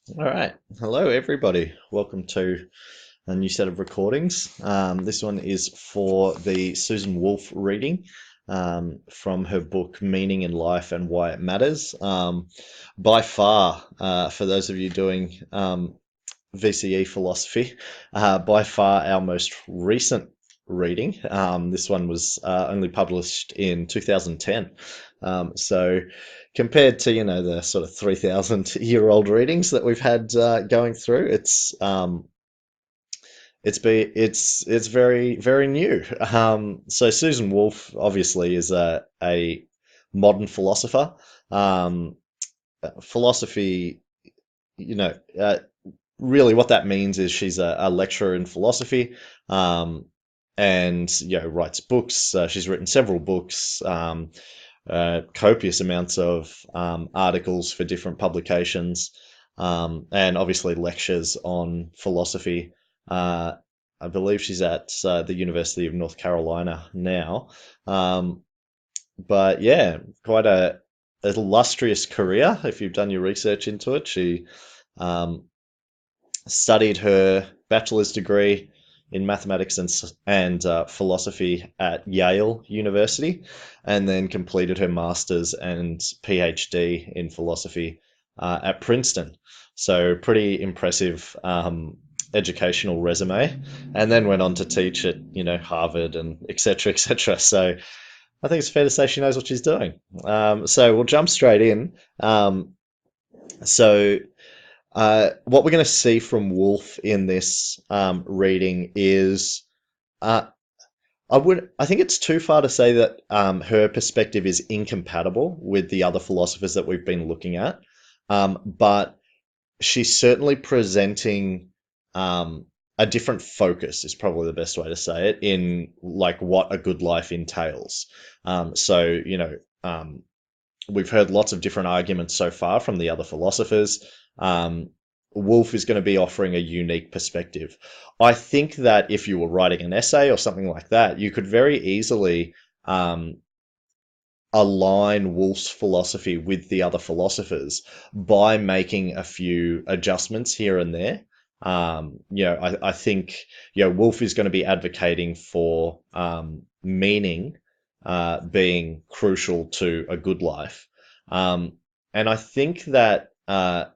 All right. Hello, everybody. Welcome to a new set of recordings. This one is for the Susan Wolf reading from her book Meaning in Life and Why It Matters. By far, for those of you doing VCE philosophy, by far our most recent reading. This one was only published in 2010. So compared to, the sort of 3,000-year-old readings that we've had going through, it's very, very new. So Susan Wolf obviously is a modern philosopher. Um, Philosophy, you know, uh, really what that means is she's a lecturer in philosophy, and writes books. She's written several books, copious amounts of articles for different publications, and obviously lectures on philosophy. uh, I believe she's at the University of North Carolina now. um, but yeah, quite a illustrious career if you've done your research into it. She um, studied her bachelor's degree in mathematics and philosophy at Yale University, and then completed her master's and PhD in philosophy at Princeton. So, pretty impressive educational resume, and then went on to teach at Harvard and etc. etc. So, I think it's fair to say she knows what she's doing. So, we'll jump straight in. So what we're going to see from Wolf in this reading is, uh, I think it's too far to say that her perspective is incompatible with the other philosophers that we've been looking at, but she's certainly presenting a different focus, is probably the best way to say it, in like what a good life entails. So we've heard lots of different arguments so far from the other philosophers. Um, Wolf is going to be offering a unique perspective. I think that if you were writing an essay or something like that, you could very easily align Wolf's philosophy with the other philosophers by making a few adjustments here and there. I think Wolf is going to be advocating for meaning being crucial to a good life, and I think that I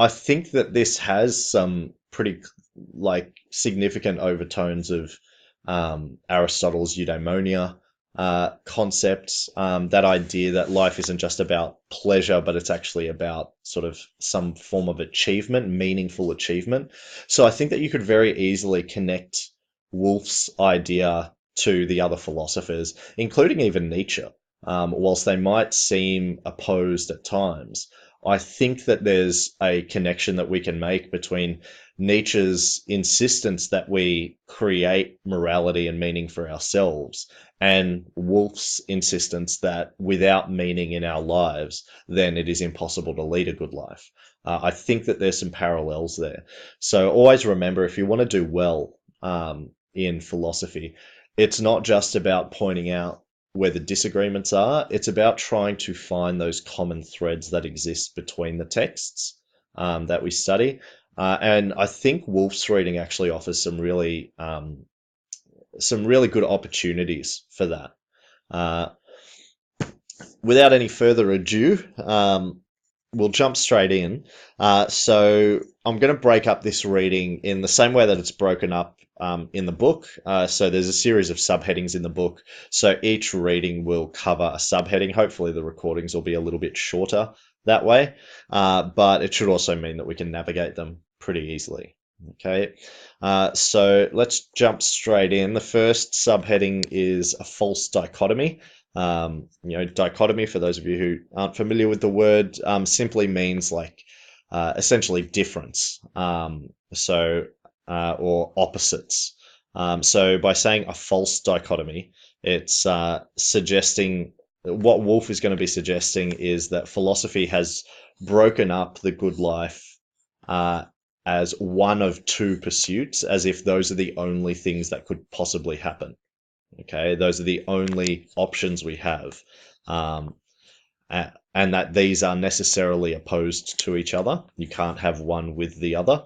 think that this has some pretty like significant overtones of Aristotle's eudaimonia concepts, that idea that life isn't just about pleasure, but it's actually about sort of some form of achievement, meaningful achievement. So I think that you could very easily connect Wolff's idea to the other philosophers, including even Nietzsche. Whilst they might seem opposed at times, I think that there's a connection that we can make between Nietzsche's insistence that we create morality and meaning for ourselves, and Wolff's insistence that without meaning in our lives, then it is impossible to lead a good life. I think that there's some parallels there. So always remember, if you want to do well in philosophy, it's not just about pointing out where the disagreements are. It's about trying to find those common threads that exist between the texts that we study. And I think Wolf's reading actually offers some really good opportunities for that. Uh, Without any further ado, we'll jump straight in. So I'm going to break up this reading in the same way that it's broken up in the book. So there's a series of subheadings in the book. So each reading will cover a subheading. Hopefully the recordings will be a little bit shorter that way, but it should also mean that we can navigate them pretty easily. Okay, so let's jump straight in. The first subheading is a false dichotomy. Dichotomy, for those of you who aren't familiar with the word, simply means like essentially difference, or opposites. So by saying a false dichotomy, it's suggesting what Wolf is going to be suggesting is that philosophy has broken up the good life as one of two pursuits, as if those are the only things that could possibly happen. Okay, those are the only options we have. Um, and that these are necessarily opposed to each other. You can't have one with the other.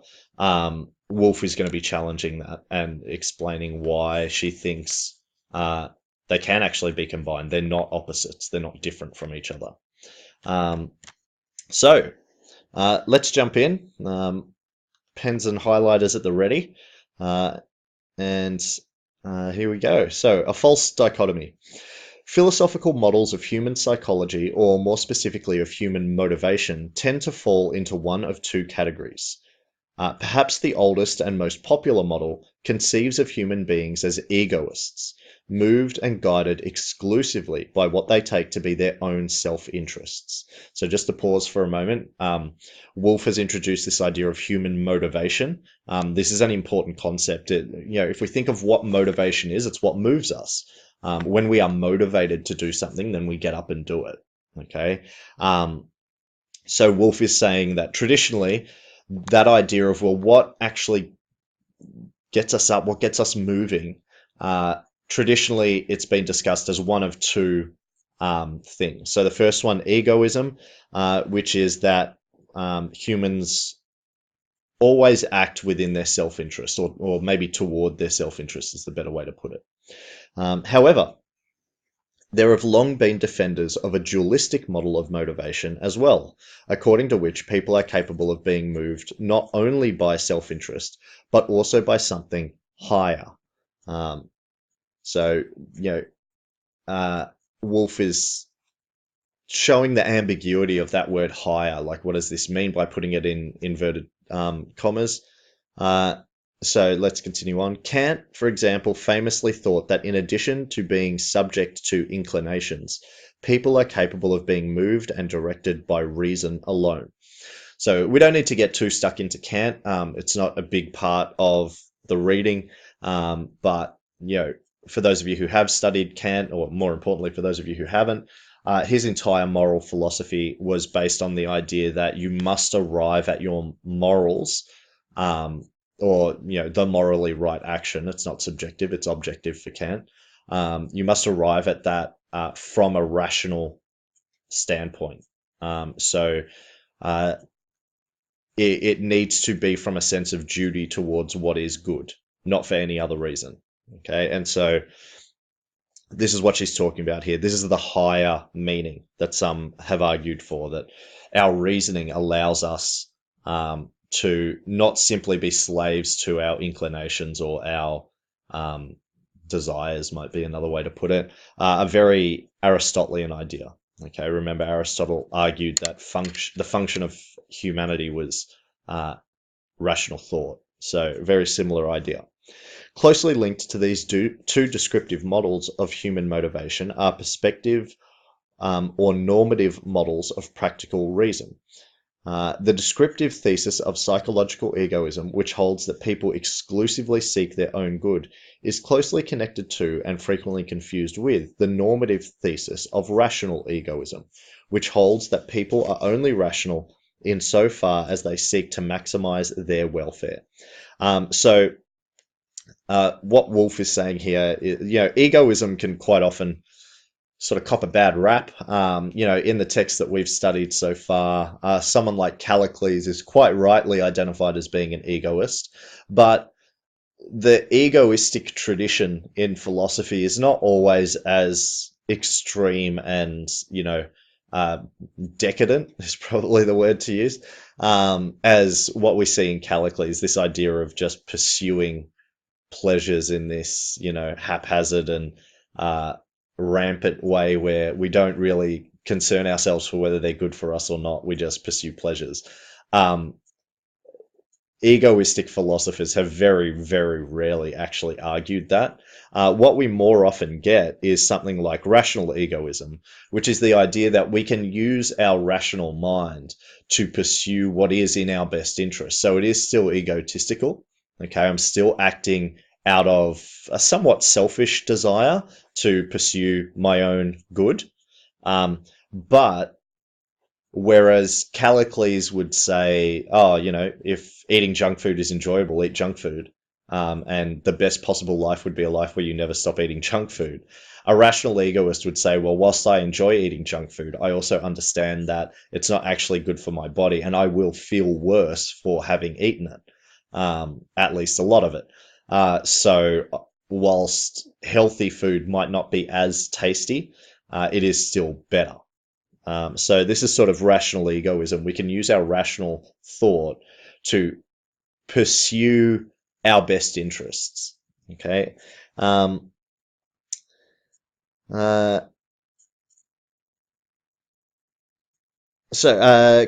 Wolf is going to be challenging that and explaining why she thinks they can actually be combined. They're not opposites. They're not different from each other. Um, so let's jump in. Pens and highlighters at the ready. And here we go. So, a false dichotomy. Philosophical models of human psychology, or more specifically of human motivation, tend to fall into one of two categories. Perhaps the oldest and most popular model conceives of human beings as egoists, moved and guided exclusively by what they take to be their own self-interests. So just to pause for a moment, Wolf has introduced this idea of human motivation. This is an important concept. If we think of what motivation is, it's what moves us. When we are motivated to do something, then we get up and do it. Okay. So Wolf is saying that traditionally, that idea of, well, what actually gets us up, what gets us moving, traditionally it's been discussed as one of two things. So the first one, egoism, which is that humans always act within their self-interest, or maybe toward their self-interest is the better way to put it. However, there have long been defenders of a dualistic model of motivation as well, according to which people are capable of being moved not only by self-interest, but also by something higher. Um, so, you know, Wolf is showing the ambiguity of that word higher. Like, what does this mean by putting it in inverted commas? So let's continue on. Kant, for example, famously thought that in addition to being subject to inclinations, people are capable of being moved and directed by reason alone. So we don't need to get too stuck into Kant. It's not a big part of the reading, but for those of you who have studied Kant, or more importantly, for those of you who haven't, his entire moral philosophy was based on the idea that you must arrive at your morals, or the morally right action. It's not subjective; it's objective for Kant. You must arrive at that from a rational standpoint. So it needs to be from a sense of duty towards what is good, not for any other reason. Okay, and so this is what she's talking about here. This is the higher meaning that some have argued for, that our reasoning allows us to not simply be slaves to our inclinations or our desires, might be another way to put it. A very Aristotelian idea. Okay, remember Aristotle argued that the function of humanity was rational thought. So very similar idea. Closely linked to these two descriptive models of human motivation are perspective or normative models of practical reason. The descriptive thesis of psychological egoism, which holds that people exclusively seek their own good, is closely connected to and frequently confused with the normative thesis of rational egoism, which holds that people are only rational insofar as they seek to maximize their welfare. So what Wolf is saying here is, egoism can quite often sort of cop a bad rap. In the text that we've studied so far, someone like Callicles is quite rightly identified as being an egoist, but the egoistic tradition in philosophy is not always as extreme and, decadent is probably the word to use, as what we see in Callicles, this idea of just pursuing pleasures in this, haphazard and rampant way where we don't really concern ourselves for whether they're good for us or not. We just pursue pleasures. Egoistic philosophers have very, very rarely actually argued that. What we more often get is something like rational egoism, which is the idea that we can use our rational mind to pursue what is in our best interest. So it is still egotistical. Okay, I'm still acting out of a somewhat selfish desire to pursue my own good. But whereas Callicles would say, oh, if eating junk food is enjoyable, eat junk food. And the best possible life would be a life where you never stop eating junk food. A rational egoist would say, well, whilst I enjoy eating junk food, I also understand that it's not actually good for my body, and I will feel worse for having eaten it, at least a lot of it. So, whilst healthy food might not be as tasty, it is still better. So this is sort of rational egoism. We can use our rational thought to pursue our best interests. Okay. Um, uh,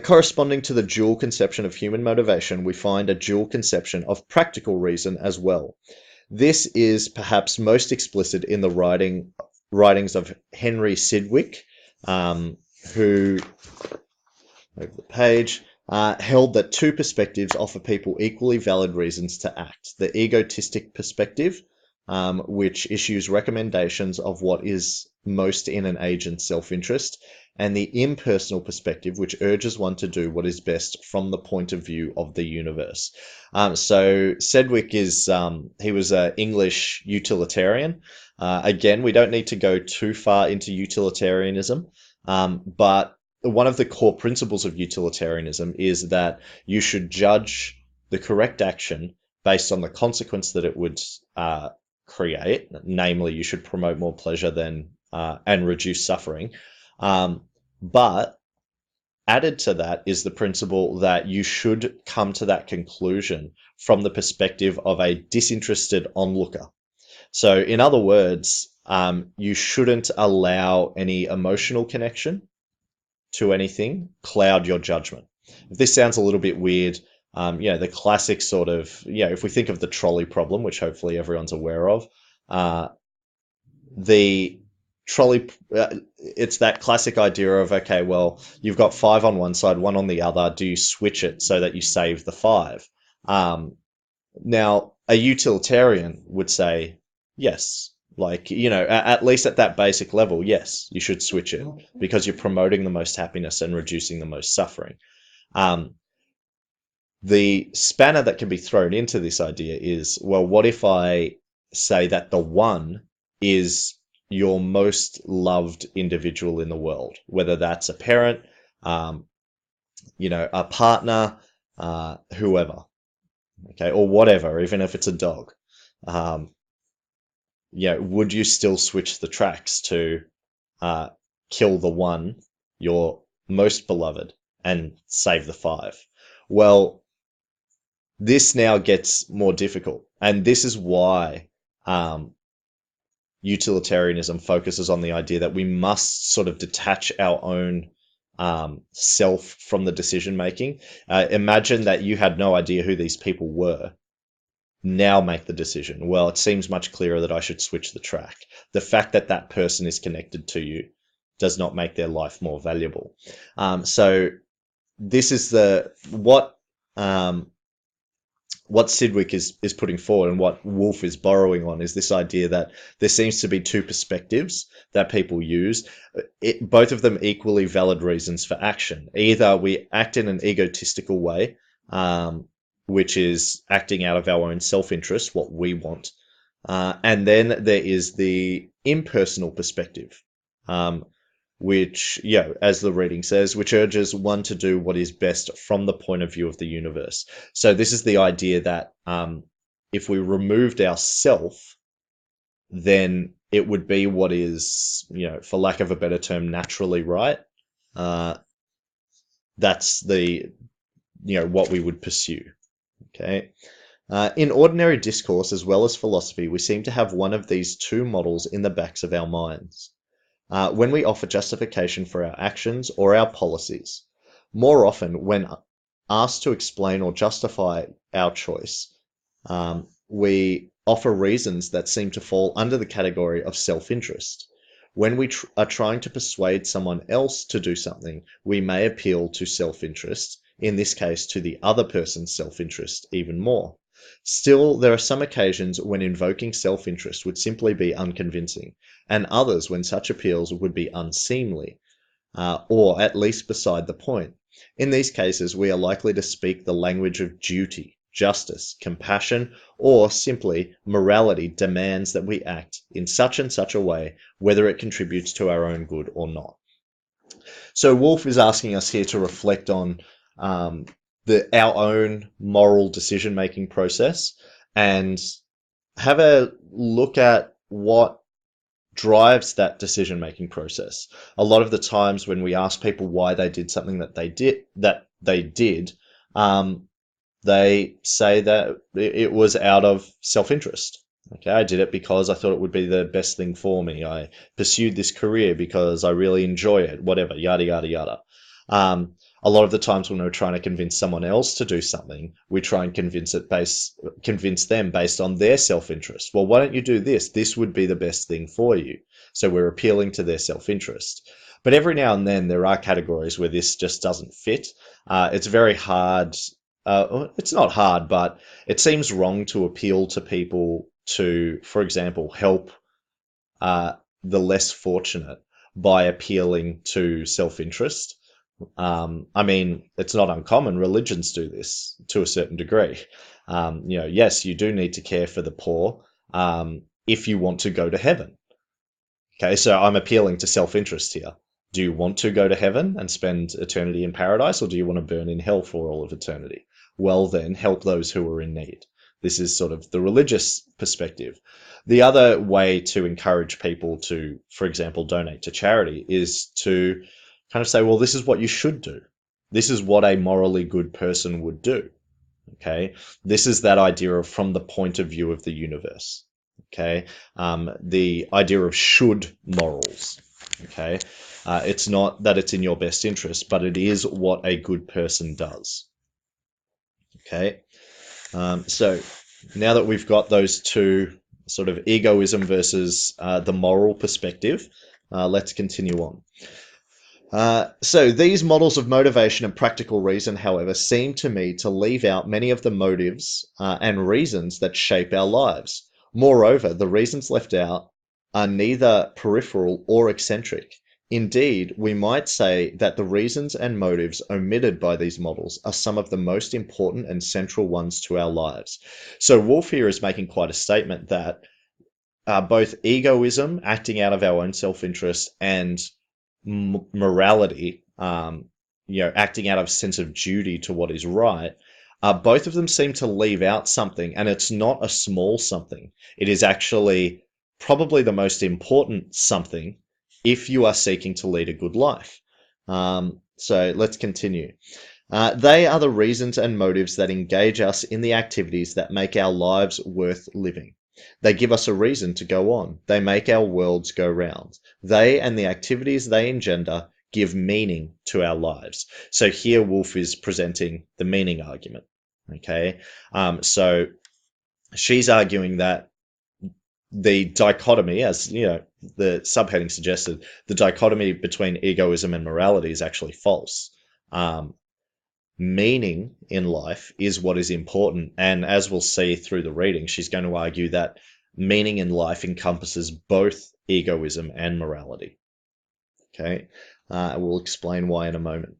Corresponding to the dual conception of human motivation, we find a dual conception of practical reason as well. This is perhaps most explicit in the writings of Henry Sidgwick, who, over the page, held that two perspectives offer people equally valid reasons to act. The egotistic perspective, which issues recommendations of what is most in an agent's self-interest, and the impersonal perspective, which urges one to do what is best from the point of view of the universe. So Sedgwick he was an English utilitarian. Again, we don't need to go too far into utilitarianism, but one of the core principles of utilitarianism is that you should judge the correct action based on the consequence that it would create. Namely, you should promote more pleasure than and reduce suffering. But added to that is the principle that you should come to that conclusion from the perspective of a disinterested onlooker. So, in other words, you shouldn't allow any emotional connection to anything cloud your judgment. If this sounds a little bit weird, the classic sort of, if we think of the trolley problem, which hopefully everyone's aware of, the trolley, it's that classic idea of, okay, well, you've got five on one side, one on the other. Do you switch it so that you save the five? Now, a utilitarian would say, yes. Like, at least at that basic level, yes, you should switch it because you're promoting the most happiness and reducing the most suffering. Um, the spanner that can be thrown into this idea is, well, what if I say that the one is your most loved individual in the world, whether that's a parent, a partner, whoever, okay, or whatever, even if it's a dog. Would you still switch the tracks to kill the one, your most beloved, and save the five? Well, this now gets more difficult, and this is why utilitarianism focuses on the idea that we must sort of detach our own self from the decision making. Imagine that you had no idea who these people were. Now make the decision. Well, it seems much clearer that I should switch the track. The fact that that person is connected to you does not make their life more valuable. So this is what Sidgwick is putting forward, and what Wolf is borrowing on, is this idea that there seems to be two perspectives that people use, both of them equally valid reasons for action. Either we act in an egotistical way, which is acting out of our own self-interest, what we want, and then there is the impersonal perspective, which, as the reading says, which urges one to do what is best from the point of view of the universe. So this is the idea that if we removed ourself, then it would be what is, for lack of a better term, naturally right. That's what we would pursue. Okay. In ordinary discourse as well as philosophy, we seem to have one of these two models in the backs of our minds when we offer justification for our actions or our policies. More often, when asked to explain or justify our choice, we offer reasons that seem to fall under the category of self-interest. When we are trying to persuade someone else to do something, we may appeal to self-interest, in this case to the other person's self-interest even more. Still, there are some occasions when invoking self-interest would simply be unconvincing, and others when such appeals would be unseemly, or at least beside the point. In these cases, we are likely to speak the language of duty, justice, compassion, or simply morality demands that we act in such and such a way, whether it contributes to our own good or not. So Wolf is asking us here to reflect on um, our own moral decision-making process and have a look at what drives that decision-making process. A lot of the times when we ask people why they did something that they did, they say that it was out of self-interest. Okay, I did it because I thought it would be the best thing for me. I pursued this career because I really enjoy it, whatever, yada, yada, yada. A lot of the times when we're trying to convince someone else to do something, we try and convince them based on their self-interest. Well, why don't you do this? This would be the best thing for you. So we're appealing to their self-interest. But every now and then there are categories where this just doesn't fit. It's very hard. It's not hard, but it seems wrong to appeal to people to, for example, help uh, the less fortunate by appealing to self-interest. I mean, it's not uncommon. Religions do this to a certain degree. Yes, you do need to care for the poor if you want to go to heaven. Okay, so I'm appealing to self-interest here. Do you want to go to heaven and spend eternity in paradise, or do you want to burn in hell for all of eternity? Well, then, help those who are in need. This is sort of the religious perspective. The other way to encourage people to, for example, donate to charity is to kind of say, well, this is what you should do. This is what a morally good person would do. Okay, this is that idea of from the point of view of the universe. Okay, the idea of should morals. Okay, it's not that it's in your best interest, but it is what a good person does. Okay, so now that we've got those two sort of egoism versus the moral perspective, let's continue on. So these models of motivation and practical reason, however, seem to me to leave out many of the motives and reasons that shape our lives. Moreover, the reasons left out are neither peripheral or eccentric. Indeed, we might say that the reasons and motives omitted by these models are some of the most important and central ones to our lives. So Wolf here is making quite a statement that both egoism, acting out of our own self-interest, and morality, acting out of a sense of duty to what is right, both of them seem to leave out something, and it's not a small something. It is actually probably the most important something if you are seeking to lead a good life. So let's continue. They are the reasons and motives that engage us in the activities that make our lives worth living. They give us a reason to go on. They make our worlds go round. They and the activities they engender give meaning to our lives. So here Wolf is presenting the meaning argument. Okay, so she's arguing that the dichotomy, as you know, the subheading suggested, the dichotomy between egoism and morality is actually false. Meaning in life is what is important. And as we'll see through the reading, she's going to argue that meaning in life encompasses both egoism and morality. Okay, we'll explain why in a moment.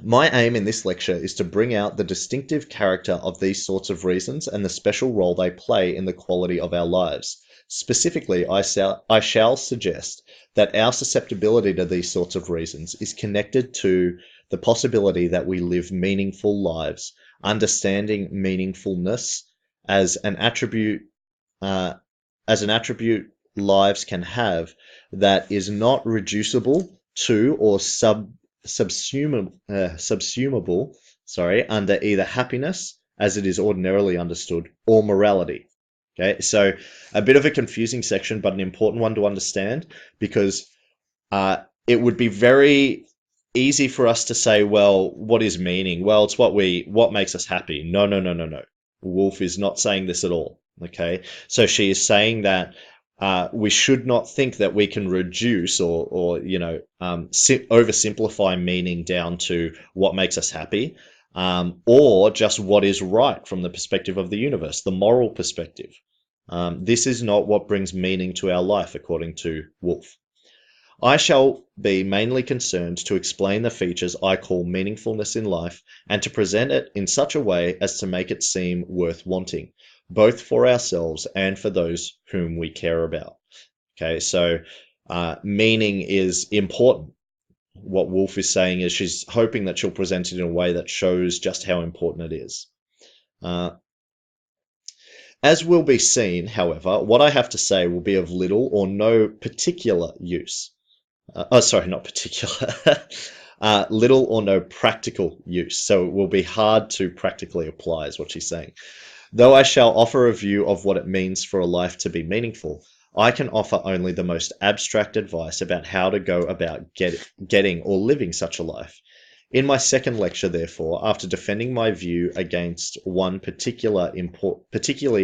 My aim in this lecture is to bring out the distinctive character of these sorts of reasons and the special role they play in the quality of our lives. Specifically, I shall suggest that our susceptibility to these sorts of reasons is connected to the possibility that we live meaningful lives, understanding meaningfulness as an attribute lives can have that is not reducible to or subsumable, under either happiness, as it is ordinarily understood, or morality. Okay, so a bit of a confusing section, but an important one to understand, because it would be very easy for us to say, well, what is meaning? Well, it's what makes us happy. No, no, no, no, no. Wolf is not saying this at all. Okay, so she is saying that we should not think that we can reduce or oversimplify meaning down to what makes us happy, or just what is right from the perspective of the universe, the moral perspective. This is not what brings meaning to our life, according to Wolf. I shall be mainly concerned to explain the features I call meaningfulness in life and to present it in such a way as to make it seem worth wanting, both for ourselves and for those whom we care about. Okay, so meaning is important. What Wolf is saying is she's hoping that she'll present it in a way that shows just how important it is. Uh, as will be seen, however, what I have to say will be of little or no particular use. Sorry, not particular. Little or no practical use. So it will be hard to practically apply, is what she's saying. Though I shall offer a view of what it means for a life to be meaningful, I can offer only the most abstract advice about how to go about getting or living such a life. In my second lecture, therefore, after defending my view against one particularly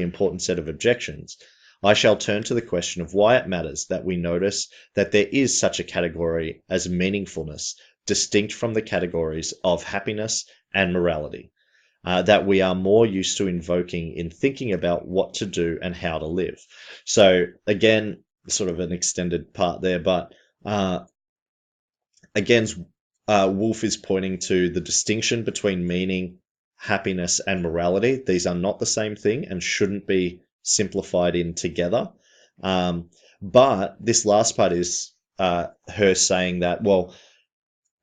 important set of objections, I shall turn to the question of why it matters that we notice that there is such a category as meaningfulness, distinct from the categories of happiness and morality, that we are more used to invoking in thinking about what to do and how to live. So, again, sort of an extended part there, but again, Wolf is pointing to the distinction between meaning, happiness, and morality. These are not the same thing and shouldn't be simplified in together. But this last part is her saying that, well,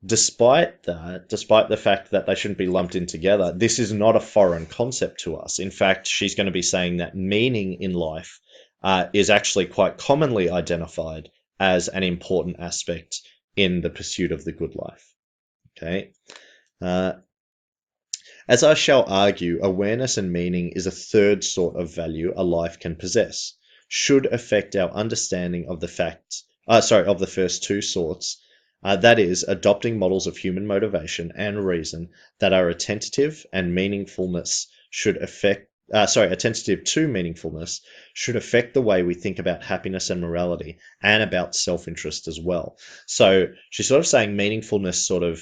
despite the fact that they shouldn't be lumped in together, this is not a foreign concept to us. In fact, she's going to be saying that meaning in life is actually quite commonly identified as an important aspect in the pursuit of the good life. Okay. Uh, as I shall argue, awareness and meaning is a third sort of value a life can possess, should affect our understanding of of the first two sorts, that is, adopting models of human motivation and reason that are attentive and meaningfulness should affect. Attentive to meaningfulness should affect the way we think about happiness and morality and about self-interest as well. So she's sort of saying meaningfulness sort of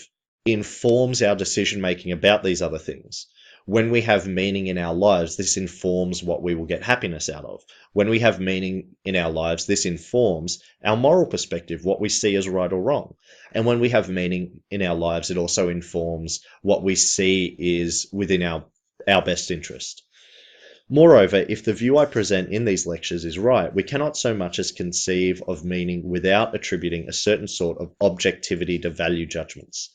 informs our decision making about these other things. When we have meaning in our lives, this informs what we will get happiness out of. When we have meaning in our lives, this informs our moral perspective, what we see as right or wrong. And when we have meaning in our lives, it also informs what we see is within our best interest. Moreover, if the view I present in these lectures is right, we cannot so much as conceive of meaning without attributing a certain sort of objectivity to value judgments.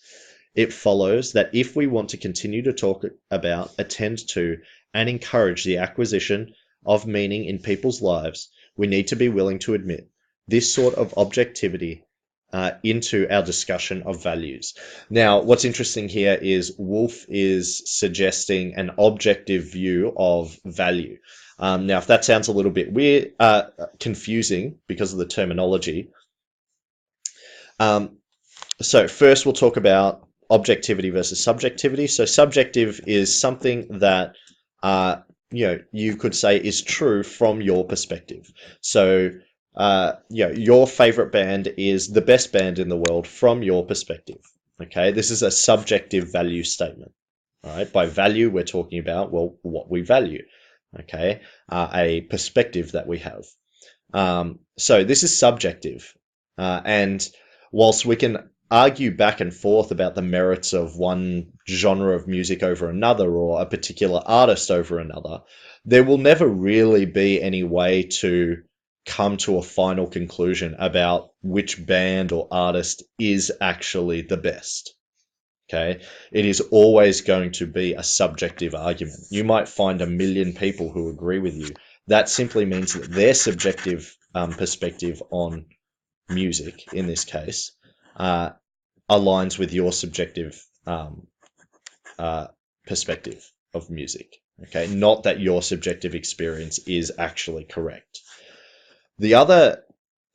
It follows that if we want to continue to talk about, attend to, and encourage the acquisition of meaning in people's lives, we need to be willing to admit this sort of objectivity into our discussion of values. Now, what's interesting here is Wolf is suggesting an objective view of value. Now, if that sounds a little bit weird, confusing because of the terminology, so first we'll talk about objectivity versus subjectivity. So subjective is something that you could say is true from your perspective. So your favorite band is the best band in the world from your perspective. Okay, this is a subjective value statement. All right, by value we're talking about, well, what we value. Okay, a perspective that we have. So this is subjective, and whilst we can argue back and forth about the merits of one genre of music over another or a particular artist over another, there will never really be any way to come to a final conclusion about which band or artist is actually the best. Okay, it is always going to be a subjective argument. You might find a million people who agree with you. That simply means that their subjective perspective on music, in this case, aligns with your subjective uh, perspective of music. Okay, not that your subjective experience is actually correct. The other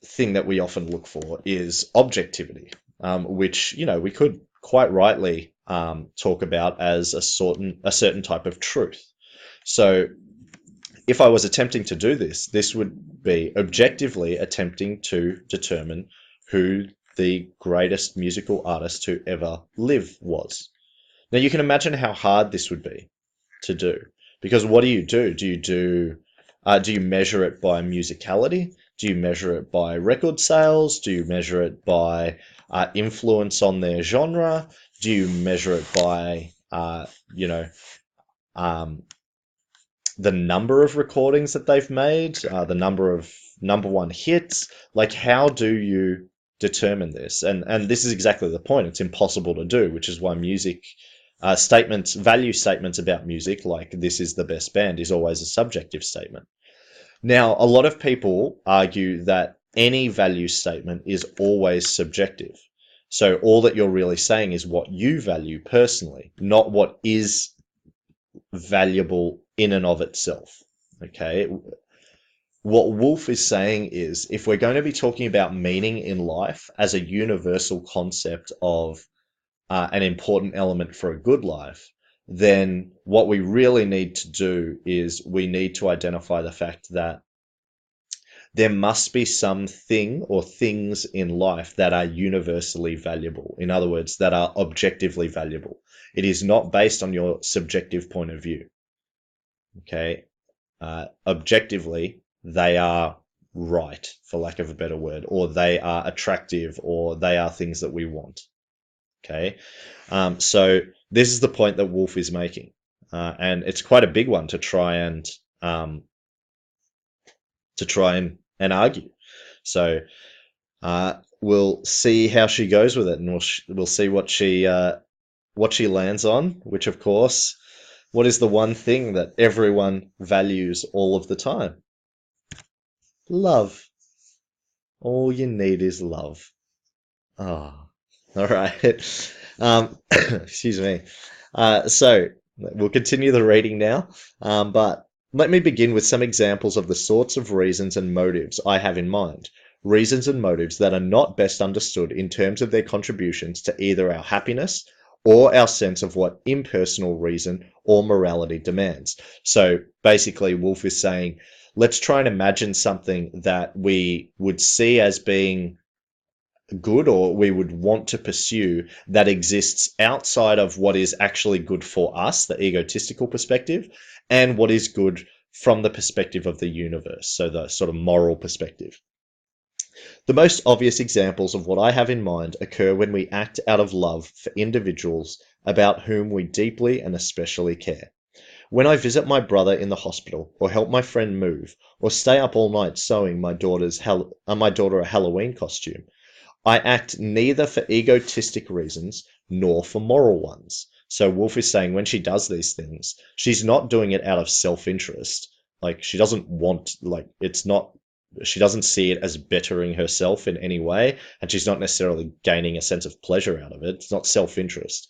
thing that we often look for is objectivity, which we could quite rightly talk about as a certain type of truth. So, if I was attempting to do this, this would be objectively attempting to determine who the greatest musical artist to ever live was. Now you can imagine how hard this would be to do, because what do you do? Do you measure it by musicality? Do you measure it by record sales? Do you measure it by influence on their genre? Do you measure it by, you know, um, the number of recordings that they've made, the number of number one hits? Like, how do you determine this? And this is exactly the point. It's impossible to do, which is why music statements, value statements about music, like this is the best band, is always a subjective statement. Now, a lot of people argue that any value statement is always subjective. So all that you're really saying is what you value personally, not what is valuable in and of itself. Okay. What Wolf is saying is if we're going to be talking about meaning in life as a universal concept of an important element for a good life, then what we really need to do is we need to identify the fact that there must be something or things in life that are universally valuable. In other words, that are objectively valuable. It is not based on your subjective point of view. Okay. Objectively, they are right, for lack of a better word, or they are attractive, or they are things that we want. Okay. So this is the point that Wolf is making. And it's quite a big one um, to try and argue. So we'll see how she goes with it, and we'll see what she lands on. Which, of course, what is the one thing that everyone values all of the time? Love. All you need is love. Ah, all right. Excuse me. So we'll continue the reading now, but let me begin with some examples of the sorts of reasons and motives I have in mind. Reasons and motives that are not best understood in terms of their contributions to either our happiness or our sense of what impersonal reason or morality demands. So basically, Wolf is saying, let's try and imagine something that we would see as being good or we would want to pursue that exists outside of what is actually good for us, the egotistical perspective, and what is good from the perspective of the universe, so the sort of moral perspective. The most obvious examples of what I have in mind occur when we act out of love for individuals about whom we deeply and especially care. When I visit my brother in the hospital, or help my friend move, or stay up all night sewing my daughter a Halloween costume, I act neither for egotistic reasons nor for moral ones. So Wolf is saying when she does these things, she's not doing it out of self-interest. Like she doesn't want, like it's not, she doesn't see it as bettering herself in any way, and she's not necessarily gaining a sense of pleasure out of it. It's not self-interest.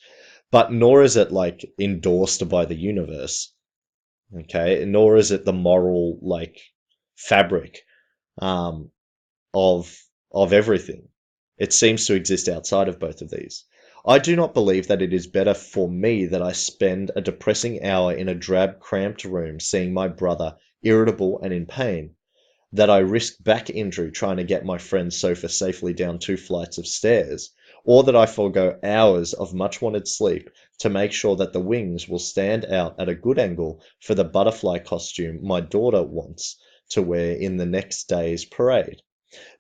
But nor is it like endorsed by the universe. Okay, nor is it the moral like fabric um, of everything. It seems to exist outside of both of these. I do not believe that it is better for me that I spend a depressing hour in a drab, cramped room seeing my brother irritable and in pain, that I risk back injury trying to get my friend's sofa safely down 2 flights of stairs, or that I forego hours of much wanted sleep to make sure that the wings will stand out at a good angle for the butterfly costume my daughter wants to wear in the next day's parade.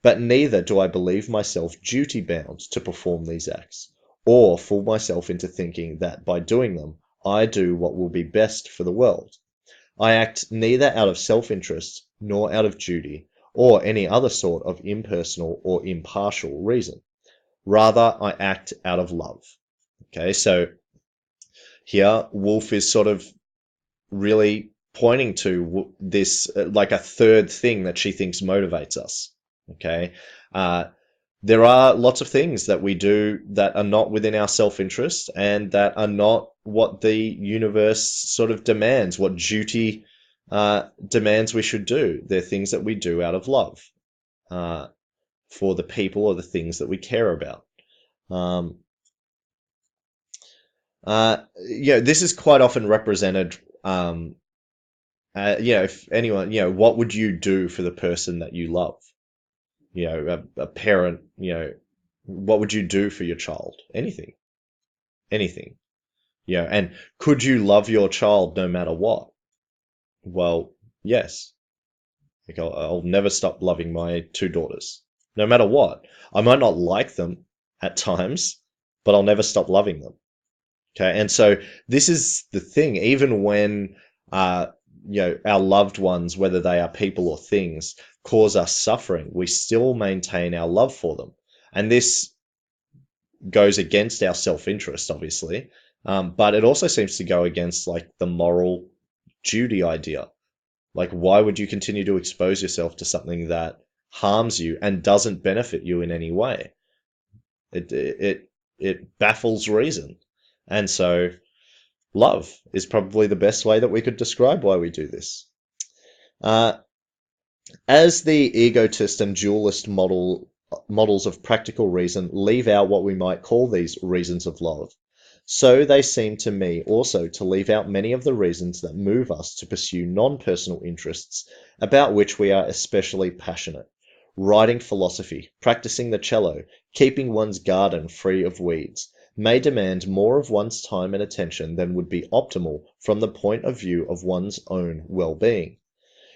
But neither do I believe myself duty bound to perform these acts, or fool myself into thinking that by doing them I do what will be best for the world. I act neither out of self-interest nor out of duty, or any other sort of impersonal or impartial reason. Rather, I act out of love. Okay, so here Wolf is sort of really pointing to this like a third thing that she thinks motivates us. Okay, uh, there are lots of things that we do that are not within our self-interest and that are not what the universe sort of demands, what duty demands we should do. They're things that we do out of love uh, for the people or the things that we care about. Um, this is quite often represented. If anyone, what would you do for the person that you love? A parent, what would you do for your child? Anything, anything. And could you love your child no matter what? Well, yes. Like I'll never stop loving my two daughters, no matter what. I might not like them at times, but I'll never stop loving them. Okay, and so this is the thing. Even when uh, our loved ones, whether they are people or things, cause us suffering, we still maintain our love for them. And this goes against our self-interest, obviously, but it also seems to go against like the moral duty idea. Like, why would you continue to expose yourself to something that harms you and doesn't benefit you in any way? It baffles reason. And so love is probably the best way that we could describe why we do this. Uh, as the egotist and dualist models of practical reason leave out what we might call these reasons of love, so they seem to me also to leave out many of the reasons that move us to pursue non-personal interests about which we are especially passionate. Writing philosophy, practicing the cello, keeping one's garden free of weeds, may demand more of one's time and attention than would be optimal from the point of view of one's own well-being.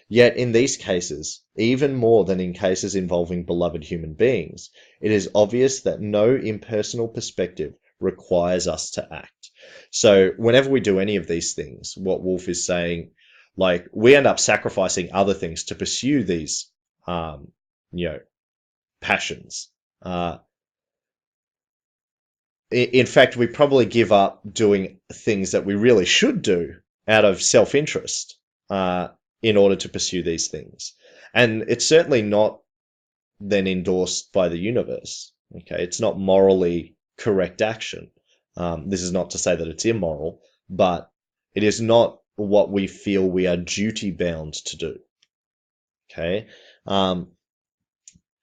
Yet in these cases, even more than in cases involving beloved human beings, it is obvious that no impersonal perspective requires us to act. So whenever we do any of these things, what Wolf is saying, like we end up sacrificing other things to pursue these, um, you know, passions. Uh, in fact, we probably give up doing things that we really should do out of self-interest in order to pursue these things. And it's certainly not then endorsed by the universe. Okay, it's not morally correct action. This is not to say that it's immoral, but it is not what we feel we are duty bound to do. Okay, um,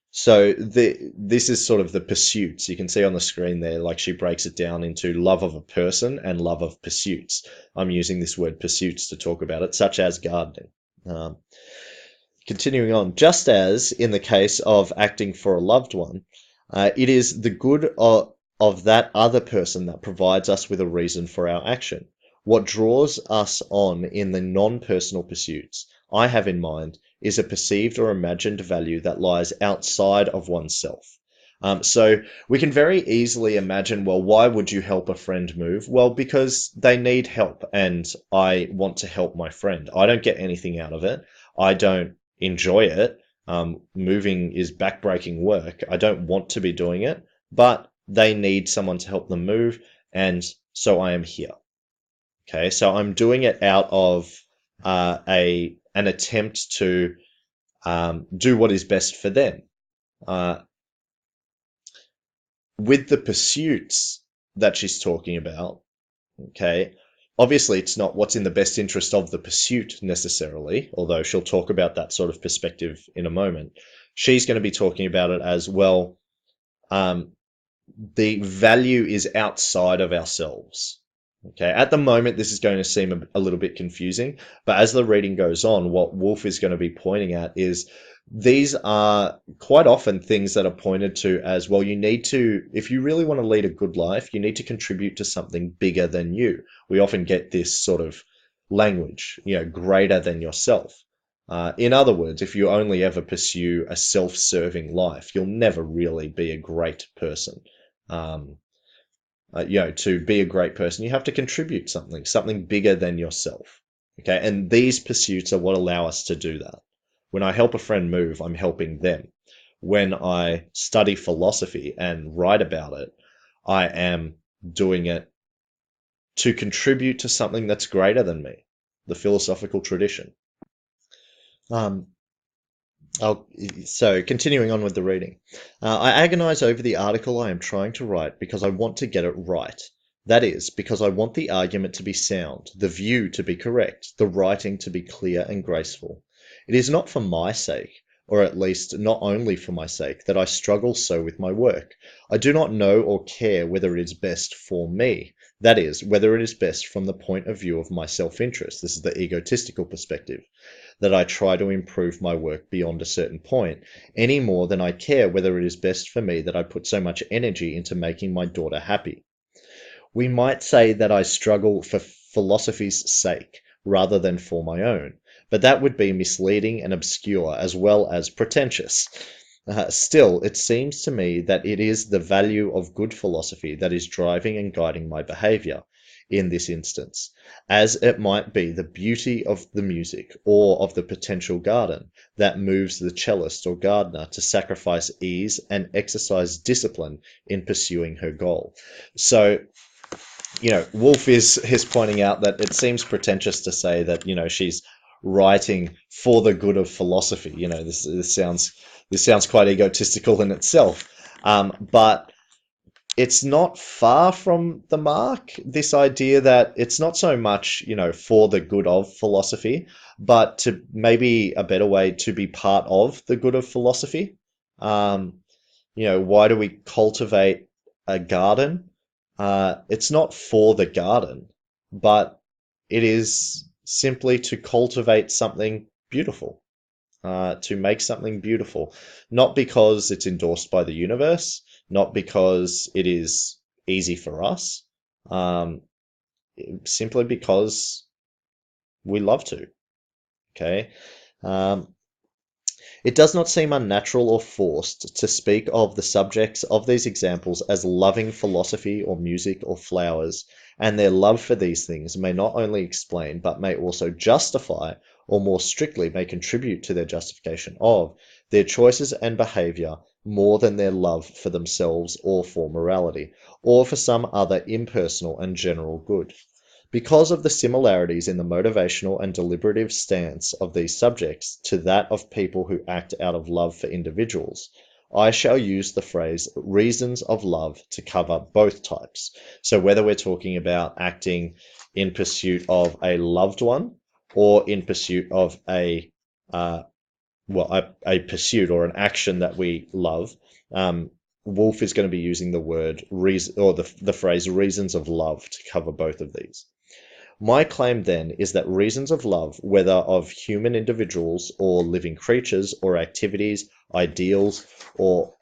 so this is sort of the pursuits. You can see on the screen there, like she breaks it down into love of a person and love of pursuits. I'm using this word pursuits to talk about it, such as gardening. Um, Continuing on, just as in the case of acting for a loved one, it is the good of that other person that provides us with a reason for our action. What draws us on in the non-personal pursuits I have in mind is a perceived or imagined value that lies outside of oneself. So we can very easily imagine, well, why would you help a friend move? Well, because they need help and I want to help my friend. I don't get anything out of it. I don't enjoy it. Moving is backbreaking work. I don't want to be doing it, but they need someone to help them move, and so I am here. Okay, so I'm doing it out of a an attempt to do what is best for them. Uh, with the pursuits that she's talking about, okay, obviously it's not what's in the best interest of the pursuit necessarily, although she'll talk about that sort of perspective in a moment. She's going to be talking about it as well. Um, the value is outside of ourselves. Okay, at the moment, this is going to seem a little bit confusing, but as the reading goes on, what Wolf is going to be pointing at is these are quite often things that are pointed to as, well, you need to, if you really want to lead a good life, you need to contribute to something bigger than you. We often get this sort of language, greater than yourself. In other words, if you only ever pursue a self-serving life, you'll never really be a great person. Um, to be a great person, you have to contribute something bigger than yourself. Okay, and these pursuits are what allow us to do that. When I help a friend move, I'm helping them. When I study philosophy and write about it, I am doing it to contribute to something that's greater than me, the philosophical tradition. Um, so, continuing on with the reading. I agonize over the article I am trying to write because I want to get it right. That is, because I want the argument to be sound, the view to be correct, the writing to be clear and graceful. It is not for my sake, or at least not only for my sake, that I struggle so with my work. I do not know or care whether it is best for me. That is, whether it is best from the point of view of my self-interest. This is the egotistical perspective, that I try to improve my work beyond a certain point, any more than I care whether it is best for me that I put so much energy into making my daughter happy. We might say that I struggle for philosophy's sake rather than for my own, but that would be misleading and obscure as well as pretentious. Still, it seems to me that it is the value of good philosophy that is driving and guiding my behavior in this instance, as it might be the beauty of the music or of the potential garden that moves the cellist or gardener to sacrifice ease and exercise discipline in pursuing her goal. So, Wolf is pointing out that it seems pretentious to say that, she's writing for the good of philosophy. This sounds quite egotistical in itself. But it's not far from the mark, this idea that it's not so much, for the good of philosophy, but to maybe a better way to be part of the good of philosophy. Um, why do we cultivate a garden? It's not for the garden, but it is simply to cultivate something beautiful, to make something beautiful, not because it's endorsed by the universe, not because it is easy for us, um, simply because we love to. Okay. Um, It does not seem unnatural or forced to speak of the subjects of these examples as loving philosophy or music or flowers, and their love for these things may not only explain, but may also justify, or more strictly may contribute to their justification of, their choices and behavior more than their love for themselves or for morality, or for some other impersonal and general good. Because of the similarities in the motivational and deliberative stance of these subjects to that of people who act out of love for individuals, I shall use the phrase reasons of love to cover both types. So whether we're talking about acting in pursuit of a loved one or in pursuit of uh, a pursuit or an action that we love, Wolf is going to be using the word reason or the phrase reasons of love to cover both of these. My claim, then, is that reasons of love, whether of human individuals or living creatures or activities, ideals, or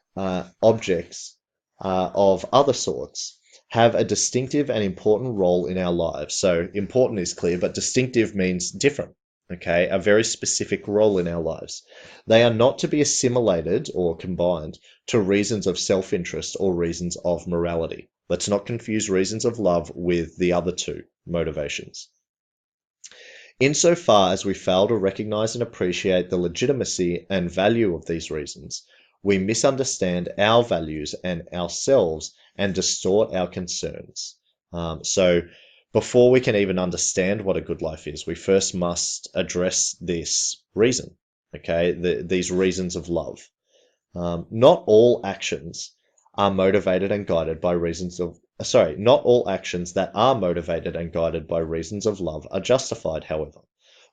objects of other sorts, have a distinctive and important role in our lives. So, important is clear, but distinctive means different. Okay, a very specific role in our lives. They are not to be assimilated or combined to reasons of self interest or reasons of morality. Let's not confuse reasons of love with the other two motivations. Insofar as we fail to recognize and appreciate the legitimacy and value of these reasons, we misunderstand our values and ourselves and distort our concerns. So, before we can even understand what a good life is, we first must address this reason, okay? These reasons of love. Not all actions are motivated and guided by reasons of, sorry, not all actions that are motivated and guided by reasons of love are justified, however.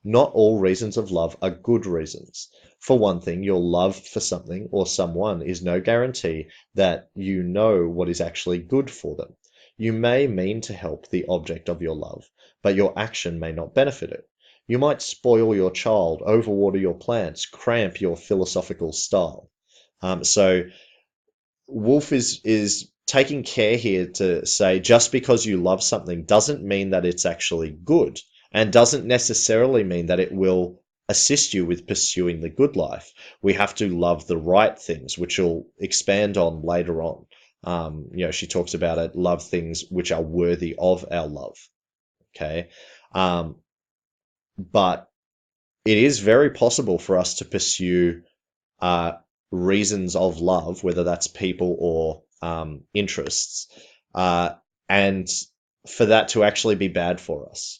Not all reasons of love are good reasons. For one thing, your love for something or someone is no guarantee that you know what is actually good for them. You may mean to help the object of your love, but your action may not benefit it. You might spoil your child, overwater your plants, cramp your philosophical style. So Wolf is taking care here to say just because you love something doesn't mean that it's actually good, and doesn't necessarily mean that it will assist you with pursuing the good life. We have to love the right things, which we'll expand on later on. She talks about it, love things which are worthy of our love. Okay. Um, but it is very possible for us to pursue uh, reasons of love, whether that's people or interests, uh, and for that to actually be bad for us.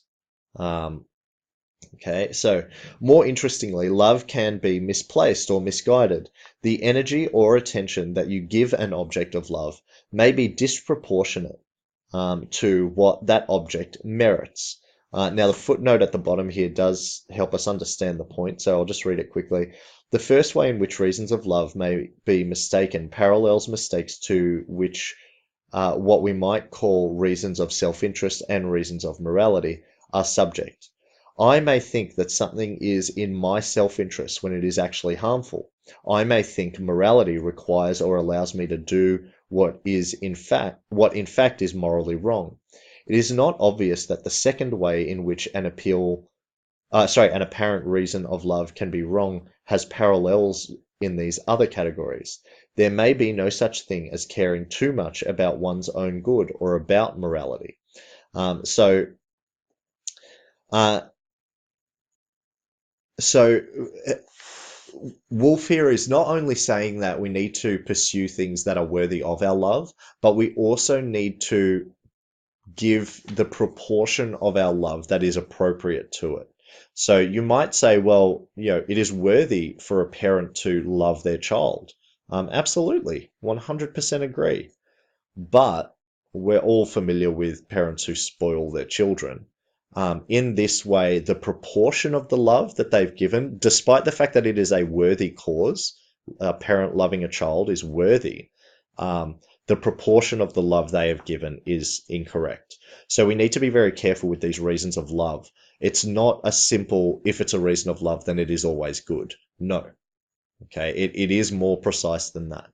Um, okay, so more interestingly, love can be misplaced or misguided. The energy or attention that you give an object of love may be disproportionate to what that object merits. Now, the footnote at the bottom here does help us understand the point, so I'll just read it quickly. The first way in which reasons of love may be mistaken parallels mistakes to which what we might call reasons of self-interest and reasons of morality are subject. I may think that something is in my self-interest when it is actually harmful. I may think morality requires or allows me to do what in fact is morally wrong. It is not obvious that the second way in which an appeal an apparent reason of love can be wrong has parallels in these other categories. There may be no such thing as caring too much about one's own good or about morality. Um, so, uh, so uh, Wolf here is not only saying that we need to pursue things that are worthy of our love, but we also need to give the proportion of our love that is appropriate to it. So you might say, well, it is worthy for a parent to love their child. Absolutely, 100% agree. But we're all familiar with parents who spoil their children. In this way, the proportion of the love that they've given, despite the fact that it is a worthy cause, a parent loving a child is worthy, the proportion of the love they have given is incorrect. So we need to be very careful with these reasons of love. It's not a simple, if it's a reason of love, then it is always good. No. Okay. It is more precise than that.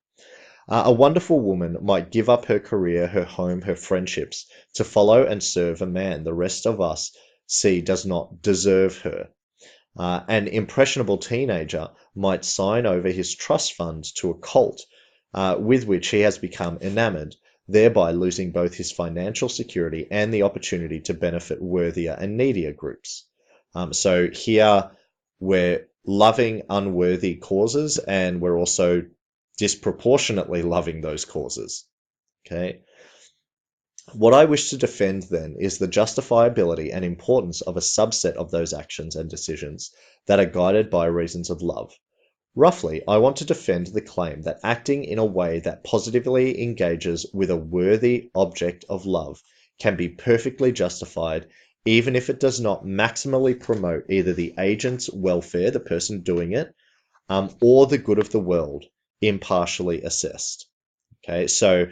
A wonderful woman might give up her career, her home, her friendships to follow and serve a man the rest of us see does not deserve her. An impressionable teenager might sign over his trust funds to a cult with which he has become enamored, thereby losing both his financial security and the opportunity to benefit worthier and needier groups. So here we're loving unworthy causes and we're also disproportionately loving those causes. Okay. What I wish to defend then is the justifiability and importance of a subset of those actions and decisions that are guided by reasons of love. Roughly, I want to defend the claim that acting in a way that positively engages with a worthy object of love can be perfectly justified, even if it does not maximally promote either the agent's welfare, the person doing it, or the good of the world, impartially assessed. Okay, so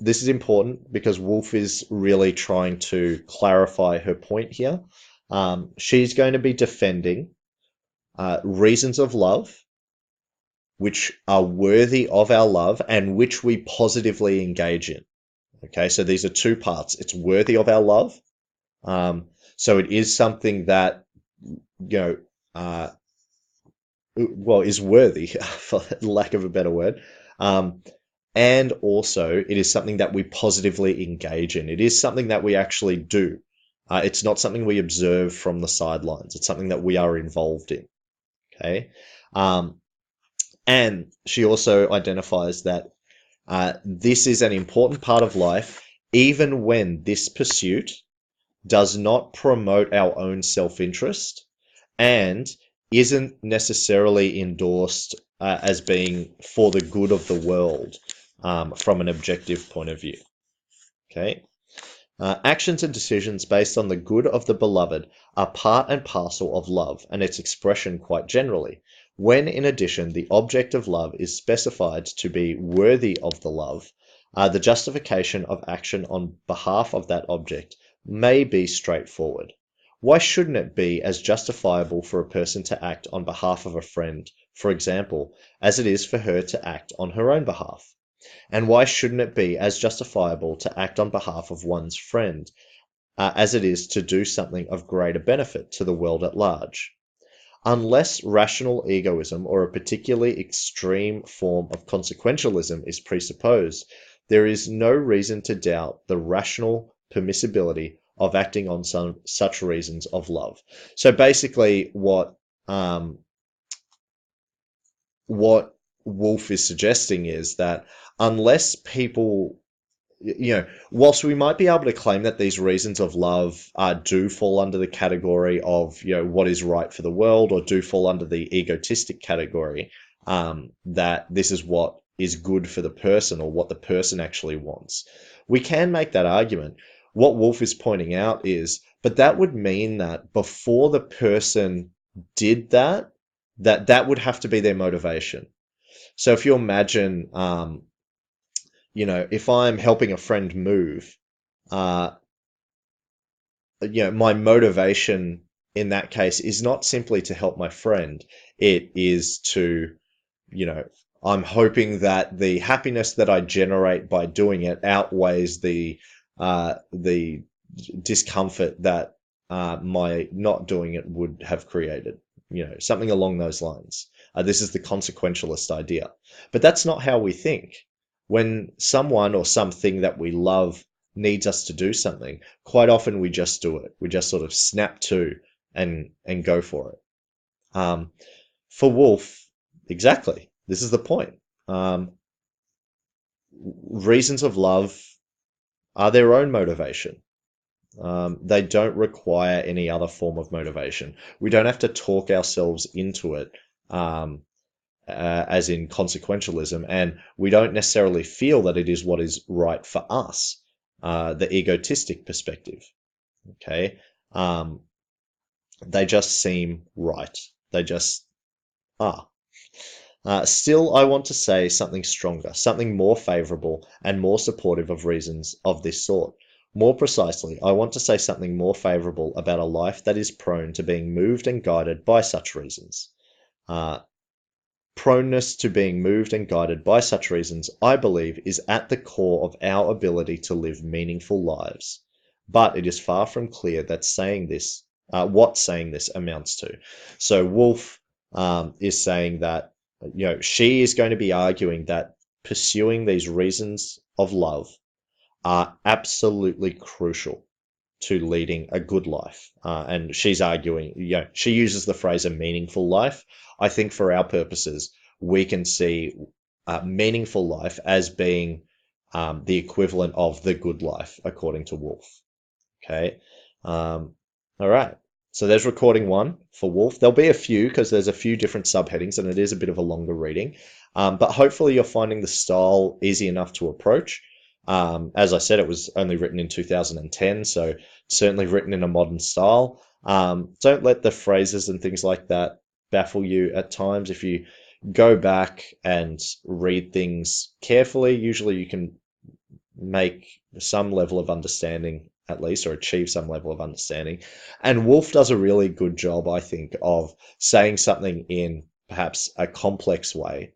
this is important because Wolf is really trying to clarify her point here. She's going to be defending reasons of love which are worthy of our love and which we positively engage in. Okay, so these are two parts. It's worthy of our love. So it is something that, you know, uh, is worthy, for lack of a better word. Um, and also, it is something that we positively engage in. It is something that we actually do. It's not something we observe from the sidelines. It's something that we are involved in. Okay. Um, and she also identifies that this is an important part of life, even when this pursuit does not promote our own self interest and isn't necessarily endorsed as being for the good of the world from an objective point of view. Okay. Actions and decisions based on the good of the beloved are part and parcel of love and its expression quite generally. When, in addition, the object of love is specified to be worthy of the love, the justification of action on behalf of that object may be straightforward. Why shouldn't it be as justifiable for a person to act on behalf of a friend, for example, as it is for her to act on her own behalf? And why shouldn't it be as justifiable to act on behalf of one's friend as it is to do something of greater benefit to the world at large? Unless rational egoism or a particularly extreme form of consequentialism is presupposed, there is no reason to doubt the rational permissibility of acting on some such reasons of love. So basically, what Wolf is suggesting is that unless people, whilst we might be able to claim that these reasons of love do fall under the category of, what is right for the world, or do fall under the egotistic category, that this is what is good for the person or what the person actually wants, we can make that argument. What Wolf is pointing out is, but that would mean that before the person did that, that would have to be their motivation. So if you imagine, if I'm helping a friend move, uh, my motivation in that case is not simply to help my friend. It is to, you know, I'm hoping that the happiness that I generate by doing it outweighs the discomfort that my not doing it would have created. Something along those lines. This is the consequentialist idea. But that's not how we think. When someone or something that we love needs us to do something, quite often we just do it. We just sort of snap to and go for it. For Wolf, exactly. This is the point. Reasons of love are their own motivation. They don't require any other form of motivation. We don't have to talk ourselves into it, as in consequentialism, and we don't necessarily feel that it is what is right for us, the egotistic perspective. Okay. They just seem right. They just are. Still, I want to say something stronger, something more favorable and more supportive of reasons of this sort. More precisely, I want to say something more favorable about a life that is prone to being moved and guided by such reasons. Uh, Proneness to being moved and guided by such reasons, I believe, is at the core of our ability to live meaningful lives. But it is far from clear that what saying this amounts to. So Wolf is saying that she is going to be arguing that pursuing these reasons of love are absolutely crucial to leading a good life. And she's arguing, she uses the phrase a meaningful life. I think for our purposes, we can see meaningful life as being the equivalent of the good life, according to Wolf. Okay. All right. So there's recording one for Wolf. There'll be a few because there's a few different subheadings and it is a bit of a longer reading. But hopefully you're finding the style easy enough to approach. As I said, it was only written in 2010, so certainly written in a modern style. Don't let the phrases and things like that baffle you at times. If you go back and read things carefully, usually you can make some level of understanding at least, or achieve some level of understanding. And Wolf does a really good job, I think, of saying something in perhaps a complex way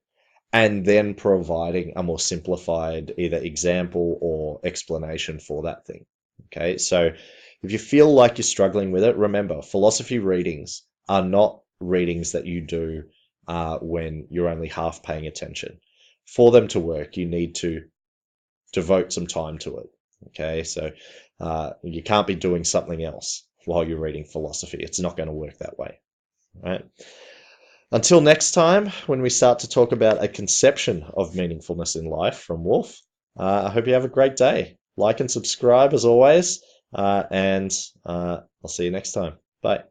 and then providing a more simplified either example or explanation for that thing. Okay, so if you feel like you're struggling with it, remember, philosophy readings are not readings that you do when you're only half paying attention. For them to work, you need to devote some time to it. Okay, so you can't be doing something else while you're reading philosophy. It's not going to work that way. Right? Until next time, when we start to talk about a conception of meaningfulness in life from Wolf, I hope you have a great day. Like and subscribe as always, and I'll see you next time. Bye.